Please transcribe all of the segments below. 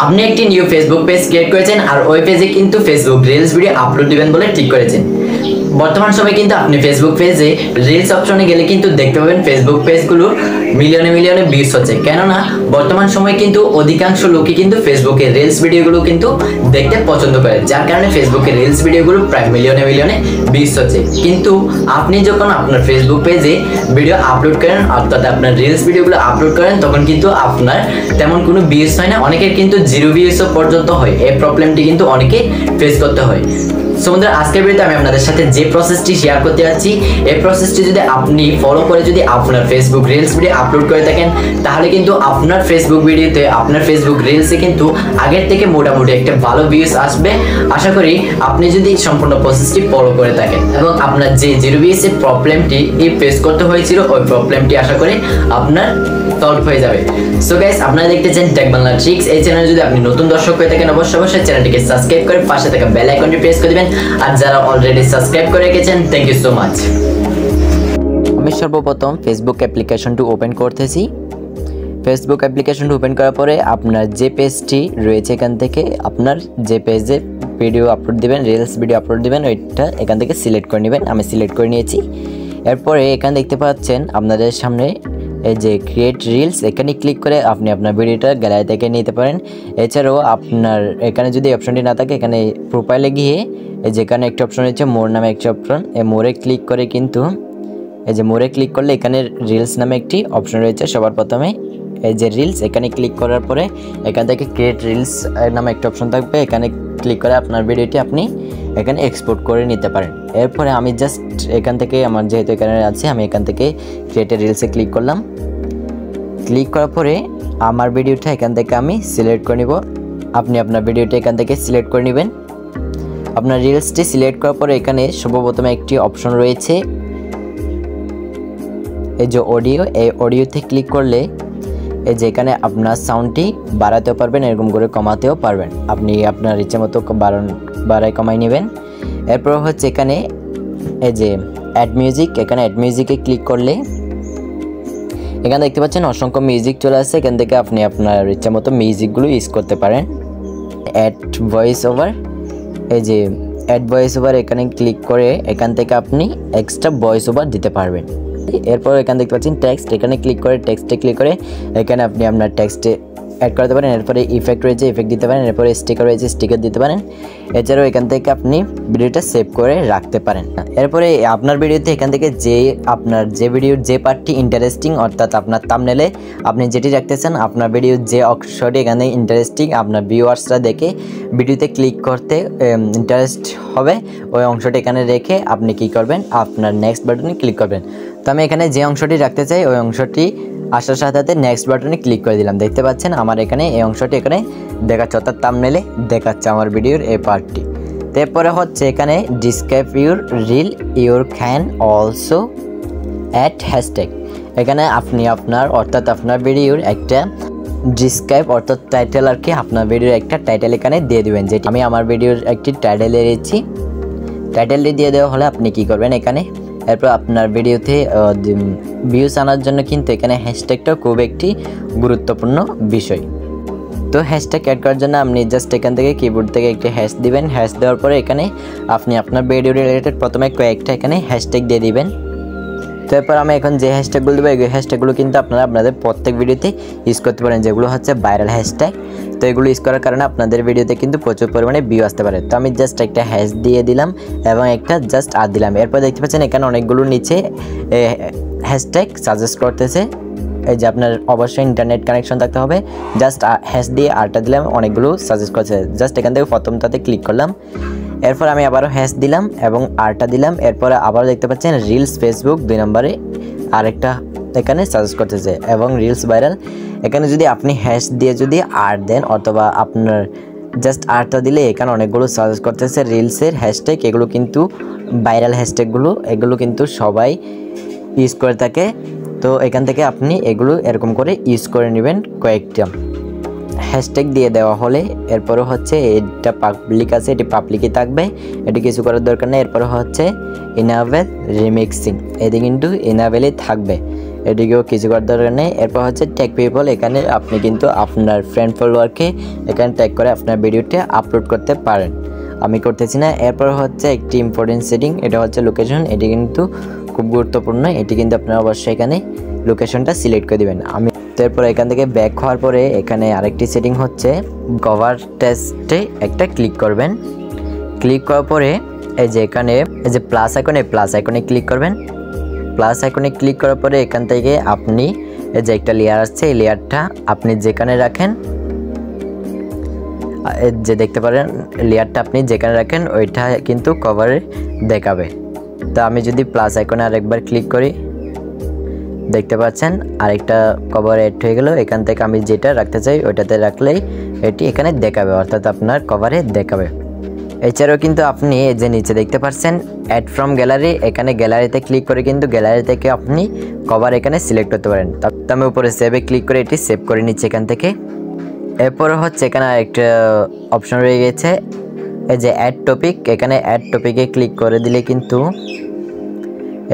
আপনি একটি new Facebook page create করেছেন আর ওই পেজে কিন্তু ফেসবুক রিলস ভিডিও আপলোড দিবেন বলে ঠিক করেছেন। বর্তমান সময়ে কিন্তু আপনি ফেসবুক পেজে রিলস অপশনে গেলে কিন্তু দেখতে পাবেন ফেসবুক পেজগুলো মিলিয়নে মিলিয়নে ভিউজ হচ্ছে। কেননা বর্তমান সময়ে কিন্তু অধিকাংশ লোকই কিন্তু ফেসবুকে রিলস ভিডিওগুলো কিন্তু দেখতে পছন্দ করে, যার কারণে ফেসবুকে রিলস ভিডিওগুলো প্রায় মিলিয়নে মিলিয়নে ভিউজ হচ্ছে। কিন্তু আপনি যখন আপনার ফেসবুক পেজে ভিডিও আপলোড করেন অর্থাৎ আপনার রিলস ভিডিওগুলো আপলোড করেন তখন কিন্তু আপনার তেমন কোনো ভিউজ হয় না, অনেকের কিন্তু 0 ভিউজও পর্যন্ত হয়। এই প্রবলেমটি কিন্তু অনেকে ফেস করতে হয়। সো বন্ধুরা, আজকের ভিডিওতে আমি আপনাদের সাথে যে প্রসেসটি শেয়ার করতে যাচ্ছি, এই প্রসেসটি যদি আপনি ফলো করে যদি আপনার ফেসবুক রিলস ভিডিও আপলোড করে থাকেন তাহলে কিন্তু আপনার ফেসবুক ভিডিওতে আপনার ফেসবুক রিলসে কিন্তু আগের থেকে মোটামুটি একটা ভালো ভিউজ আসবে। আশা করি আপনি যদি সম্পূর্ণ প্রসেসটি ফলো করে থাকেন এবং আপনার যে 0 ভিউজের প্রবলেমটি ফেস করতে হয়েছিল ওই প্রবলেমটি আশা করি আপনার সলভ হয়ে যাবে। সো গাইস, আপনারা দেখতেছেন টেক বাংলা ট্রিক্স। এই চ্যানেলে যদি আপনি নতুন দর্শক হয়ে থাকেন অবশ্যই চ্যানেলটিকে সাবস্ক্রাইব করে পাশে থাকা বেল আইকনটি প্রেস করে দিবেন। আর যারা অলরেডি সাবস্ক্রাইব করে রেখেছেন থ্যাংক ইউ সো মাচ। আমি সর্বপ্রথম ফেসবুক অ্যাপ্লিকেশনটি ওপেন করতেছি। ফেসবুক অ্যাপ্লিকেশনটি ওপেন করার পরে আপনার যে পেজটি রয়েছে এখান থেকে আপনার যে পেজে ভিডিও আপলোড দিবেন, রিলস ভিডিও আপলোড দিবেন, ওইটা এখান থেকে সিলেক্ট করে নেবেন। আমি সিলেক্ট করে নিয়েছি। এরপরে এখানে দেখতে পাচ্ছেন আপনাদের সামনে এই যে ক্রিয়েট রিলস, এখানে ক্লিক করে আপনি আপনার ভিডিওটা গ্যালারি থেকে নিতে পারেন। এছাড়াও আপনার এখানে যদি অপশনটি না থাকে এখানে প্রোফাইলে গিয়ে এই যেখানে একটা অপশন রয়েছে মোর নামে একটা অপশন, এই মোরে ক্লিক করে কিন্তু এই যে মোরে ক্লিক করলে এখানে রিলস নামে একটি অপশন রয়েছে। সবার প্রথমে এই যে রিলস, এখানে ক্লিক করার পরে এখান থেকে ক্রিয়েট রিলস নামে একটা অপশন থাকবে, এখানে ক্লিক করে আপনার ভিডিওটি আপনি এখানে এক্সপোর্ট করে নিতে পারেন। এরপরে আমি জাস্ট এখান থেকে আমার যেহেতু এখানে আছে আমি এখান থেকে ক্রিয়েট রিলসে ক্লিক করলাম। ক্লিক করার পরে আমার ভিডিওটা এখান থেকে আমি সিলেক্ট করে নিব। আপনি আপনার ভিডিওটা এখান থেকে সিলেক্ট করে নেবেন। আপনার রিলসটি সিলেক্ট করার পরে এখানে সর্বপ্রথমে একটি অপশন রয়েছে এই যে অডিও, এই অডিওতে ক্লিক করলে এই যে এখানে আপনার সাউন্ডটি বাড়াতেও পারবেন এরকম করে কমাতেও পারবেন। আপনি আপনার ইচ্ছে মতো বাড়ায় কমাই নেবেন। এরপর হচ্ছে এখানে এই যে অ্যাড মিউজিক, এখানে অ্যাড মিউজিকে ক্লিক করলে এখানে দেখতে পাচ্ছেন অসংখ্য মিউজিক চলে আসছে। এখান থেকে আপনি আপনার ইচ্ছা মতো মিউজিকগুলো ইউজ করতে পারেন। অ্যাড ভয়েস ওভার, এই যে অ্যাড ভয়েস ওভার এখানে ক্লিক করে এখান থেকে আপনি এক্সট্রা ভয়েস ওভার দিতে পারবেন। এরপর এখানে দেখতে পাচ্ছেন টেক্সট, এখানে ক্লিক করে টেক্সটে ক্লিক করে এখানে আপনি আপনার টেক্সটে অ্যাড করতে পারেন। এরপরে ইফেক্ট রয়েছে, ইফেক্ট দিতে পারেন। এরপরে স্টিকার রয়েছে, স্টিকার দিতে পারেন। এছাড়াও এখান থেকে আপনি ভিডিওটা সেভ করে রাখতে পারেন। এরপরে আপনার ভিডিওতে এখান থেকে আপনার যে ভিডিওর যে পার্টটি ইন্টারেস্টিং অর্থাৎ আপনার থাম্বনেলে আপনি যেটি রাখতেছেন আপনার ভিডিওর যে অংশটি এখানে ইন্টারেস্টিং আপনার ভিউয়ার্সরা দেখে ভিডিওতে ক্লিক করতে ইন্টারেস্ট হবে ওই অংশটি এখানে রেখে আপনি কি করবেন আপনার নেক্সট বাটনে ক্লিক করবেন। তো আমি এখানে যে অংশটি রাখতে চাই ওই অংশটি আসার সাথে সাথে নেক্সট বাটনে ক্লিক করে দিলাম। দেখতে পাচ্ছেন আমার এখানে এই অংশটি এখানে দেখাচ্ছে অর্থাৎ থাম্বনেলে দেখাচ্ছে আমার ভিডিওর এই পার্টটি। তারপরে হচ্ছে এখানে describe your reel you can also add hashtag, এখানে আপনি আপনার অর্থাৎ আপনার ভিডিওর একটা ডিসক্রাইব অর্থাৎ টাইটেল আর কি আপনার ভিডিওর একটা টাইটেল এখানে দিয়ে দেবেন। যেটি আমি আমার ভিডিওর একটি টাইটেল দিয়েছি। টাইটেলটি দিয়ে দেওয়া হলে আপনি কি করবেন এখানে এরপর আপনার ভিডিওতে ভিউজ আনার জন্য কিন্তু এখানে হ্যাশট্যাগটা খুব একটি গুরুত্বপূর্ণ বিষয়। তো হ্যাশট্যাগ অ্যাড করার জন্য আপনি জাস্ট এখান থেকে কিবোর্ড থেকে একটি হ্যাশ দিবেন। হ্যাশ দেওয়ার পরে এখানে আপনি আপনার ভিডিও রিলেটেড প্রথমে কয়েকটা এখানে হ্যাশট্যাগ দিয়ে দিবেন। তারপর আমি এখন যে হ্যাশট্যাগুলো দেবো এই হ্যাশট্যাগুলো কিন্তু আপনারা আপনাদের প্রত্যেক ভিডিওতে ইউজ করতে পারেন, যেগুলো হচ্ছে ভাইরাল হ্যাশট্যাগ। তো এগুলো ইউজ করার কারণে আপনাদের ভিডিওতে কিন্তু প্রচুর পরিমাণে ভিউ আসতে পারে। তো আমি জাস্ট একটা হ্যাশ দিয়ে দিলাম এবং একটা জাস্ট আর দিলাম। এরপর দেখতে পাচ্ছেন এখানে অনেকগুলো নিচে হ্যাশট্যাগ সাজেস্ট করতেছে। এই যে আপনার অবশ্যই ইন্টারনেট কানেকশন থাকতে হবে। জাস্ট হ্যাশ দিয়ে আরটা দিলাম, অনেকগুলো সাজেস্ট করছে। জাস্ট এখান থেকে প্রথমটাতে ক্লিক করলাম। এরপর আমি আবারও হ্যাশ দিলাম এবং আরটা দিলাম। এরপরে আবারও দেখতে পাচ্ছেন রিলস ফেসবুক 2 নম্বরে আরেকটা এখানে সাজেস্ট করতেছে এবং রিলস ভাইরাল। এখানে যদি আপনি হ্যাশ দিয়ে যদি আর দেন অথবা আপনার জাস্ট আরটা দিলে এখানে অনেকগুলো সাজেস্ট করতেছে রিলসের হ্যাশট্যাগ। এগুলো কিন্তু ভাইরাল হ্যাশট্যাগুলো, এগুলো কিন্তু সবাই ইউজ করে থাকে। তো এখান থেকে আপনি এগুলো এরকম করে ইউজ করে নেবেন কয়েকটা হ্যাশট্যাগ দিয়ে দেওয়া হলে। এরপরে হচ্ছে এটা পাবলিক আছে, এটি পাবলিকই থাকবে, এটি কিছু করার দরকার নেই। এরপরে হচ্ছে ইনাবেল রিমিক্সিং, এটি কিন্তু ইনাবেলই থাকবে। এদিকেও কিছু করার দরকার নেই। এরপর হচ্ছে ট্যাগ পিপল, এখানে আপনি কিন্তু আপনার ফ্রেন্ড ফলোয়ারকে এখানে ট্যাগ করে আপনার ভিডিওটা আপলোড করতে পারেন, আমি করতেছি না। এরপর হচ্ছে একটি ইম্পর্টেন্ট সেটিং, এটা হচ্ছে লোকেশন। এটি কিন্তু খুব গুরুত্বপূর্ণ, এটি কিন্তু আপনারা অবশ্যই এখানে লোকেশনটা সিলেক্ট করে দেবেন। আমি এরপর এখান থেকে ব্যাক হওয়ার পরে এখানে আরেকটি সেটিং হচ্ছে কভার টেক্সটে একটা ক্লিক করবেন। ক্লিক করার পরে এই যে এখানে এই যে প্লাস আইকনে, প্লাস আইকনে ক্লিক করবেন। প্লাস আইকনে ক্লিক করার পরে এখান থেকে আপনি এই যে একটা লেয়ার আসছে, এই লেয়ারটা আপনি যেখানে রাখেন, যে দেখতে পারেন লেয়ারটা আপনি যেখানে রাখেন ওইটা কিন্তু কভারে দেখাবে। তো আমি যদি প্লাস আইকনে আরেকবার ক্লিক করি, দেখতে পাচ্ছেন আরেকটা কভার অ্যাড হয়ে গেল। এখান থেকে আমি যেটা রাখতে চাই ওইটাতে রাখলেই এটি এখানে দেখাবে, অর্থাৎ আপনার কভারে দেখাবে। এছাড়াও কিন্তু আপনি এই যে নিচে দেখতে পাচ্ছেন অ্যাড ফ্রম গ্যালারি, এখানে গ্যালারিতে ক্লিক করে কিন্তু গ্যালারি থেকে আপনি কভার এখানে সিলেক্ট করতে পারেন। তো আমি উপরে সেভে ক্লিক করে এটি সেভ করে নিচ্ছি এখান থেকে। এরপর হচ্ছে এখানে আরেকটা অপশন রয়ে গেছে, এই যে অ্যাড টপিক, এখানে অ্যাড টপিকে ক্লিক করে দিলে কিন্তু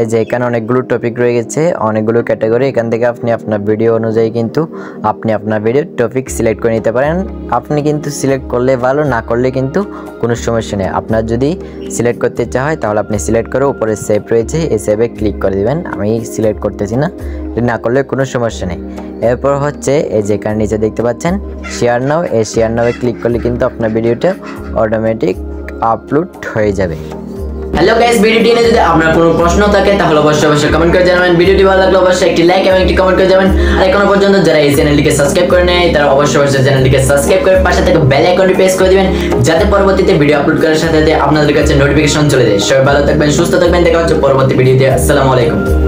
এই যে এখানে অনেকগুলো টপিক রয়ে গেছে, অনেকগুলো ক্যাটাগরি। এখান থেকে আপনি আপনার ভিডিও অনুযায়ী কিন্তু আপনি আপনার ভিডিওর টপিক সিলেক্ট করে নিতে পারেন। আপনি কিন্তু সিলেক্ট করলে ভালো, না করলে কিন্তু কোনো সমস্যা নেই। আপনার যদি সিলেক্ট করতে ইচ্ছা হয় তাহলে আপনি সিলেক্ট করে উপরে সেভ রয়েছে, এই সেভে ক্লিক করে দিবেন। আমি সিলেক্ট করতেছি না, না করলে কোনো সমস্যা নেই। এরপর হচ্ছে এই যে এখানে নিচে দেখতে পাচ্ছেন শেয়ার নাও, এই শেয়ার নাও ক্লিক করলে কিন্তু আপনার ভিডিওটা অটোমেটিক আপলোড হয়ে যাবে। হ্যালো গাইস, ভিডিওটি নিয়ে যদি আপনার কোনো প্রশ্ন থাকে তাহলে অবশ্যই কমেন্ট করে জানাবেন। ভিডিওটি ভালো লাগলে অবশ্যই একটি লাইক এবং একটি কমেন্ট করে যাবেন। আর এখনো পর্যন্ত যারা এই চ্যানেলটিকে সাবস্ক্রাইব করে নেয় তারা অবশ্যই চ্যানেলটিকে সাবস্ক্রাইব করে পাশে থেকে বেল আইকনটি প্রেস করে দিবেন, যাতে পরবর্তীতে ভিডিও আপলোড করার সাথে সাথে আপনাদের কাছে নোটিফিকেশন চলে যায়। সবাই ভালো থাকবেন, সুস্থ থাকবেন, দেখা হচ্ছে পরবর্তী ভিডিওতে। আসসালামু আলাইকুম।